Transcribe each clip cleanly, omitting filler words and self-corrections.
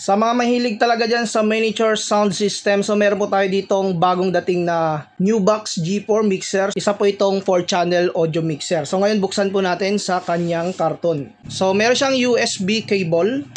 Sa mga mahilig talaga dyan sa miniature sound system, so meron po tayo ditong bagong dating na Newbox G4 mixer. Isa po itong 4-channel audio mixer. So ngayon buksan po natin sa kanyang karton. So meron siyang USB cable.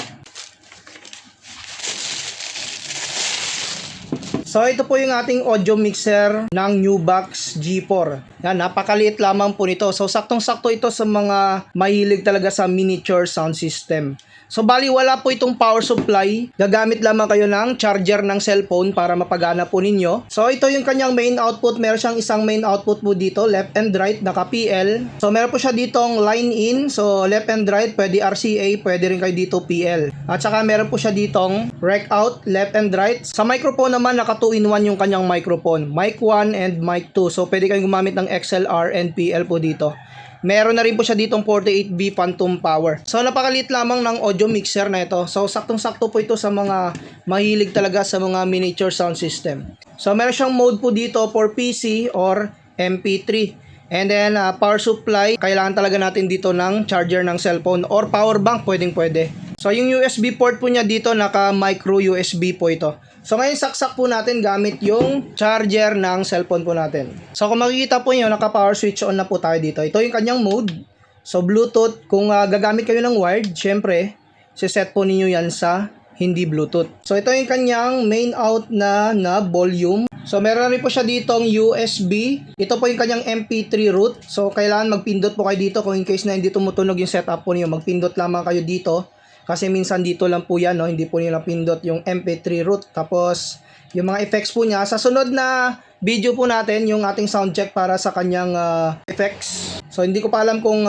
So ito po yung ating audio mixer ng Newbox G4. Yan, napakaliit lamang po nito. So saktong-sakto ito sa mga mahilig talaga sa miniature sound system. So bali wala po itong power supply. Gagamit lamang kayo ng charger ng cellphone para mapagana po ninyo. So ito yung kanyang main output. Meron siyang isang main output po dito, left and right, naka PL. So meron po siya ditong line in. So left and right, pwede RCA, pwede rin kayo dito PL. At saka meron po siya ditong rec out, left and right. Sa microphone naman, naka 2-in-1 yung kanyang microphone. Mic 1 and mic 2. So pwede kayong gumamit ng XLR and PL po dito. Meron na rin po siya ditong 48V phantom power. So napakaliit lamang ng audio mixer na ito. So saktong-sakto po ito sa mga mahilig talaga sa mga miniature sound system. So meron siyang mode po dito for PC or MP3. And then power supply, kailangan talaga natin dito ng charger ng cellphone or power bank, pwede. So yung USB port po niya dito, naka micro USB po ito. So ngayon saksak po natin gamit yung charger ng cellphone po natin. So kung makikita po nyo, naka power switch on na po tayo dito. Ito yung kanyang mode. So Bluetooth, kung gagamit kayo ng wired, syempre, siset po ninyo yan sa hindi Bluetooth. So ito yung kanyang main out na volume. So meron rin po siya ditong USB. Ito po yung kanyang MP3 root. So kailangan magpindot po kayo dito kung in case na hindi tumutunog yung setup po niyo. Magpindot lamang kayo dito. Kasi minsan dito lang po yan, no? Hindi po nila pindot yung MP3 root. Tapos yung mga effects po niya. Sa sunod na video po natin yung ating sound check para sa kanyang effects. So hindi ko pa alam kung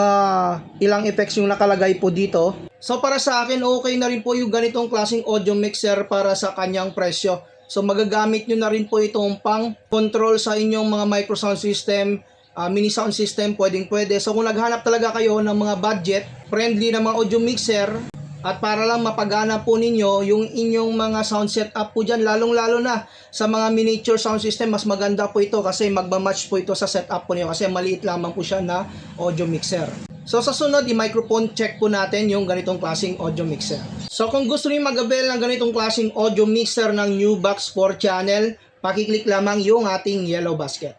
ilang effects yung nakalagay po dito. So para sa akin, okay na rin po yung ganitong klaseng audio mixer para sa kanyang presyo. So magagamit nyo na rin po itong pang control sa inyong mga micro sound system, mini sound system, pwede. So kung naghanap talaga kayo ng mga budget friendly na mga audio mixer at para lang mapagana po ninyo yung inyong mga sound setup po dyan, lalong-lalo na sa mga miniature sound system, mas maganda po ito kasi magmamatch po ito sa setup po niyo kasi maliit lamang po siya na audio mixer. So sa sunod, i-microphone check po natin yung ganitong klaseng audio mixer. So kung gusto niyo mag-avail ng ganitong klaseng audio mixer ng Newbox 4 channel, pakiclick lamang yung ating yellow basket.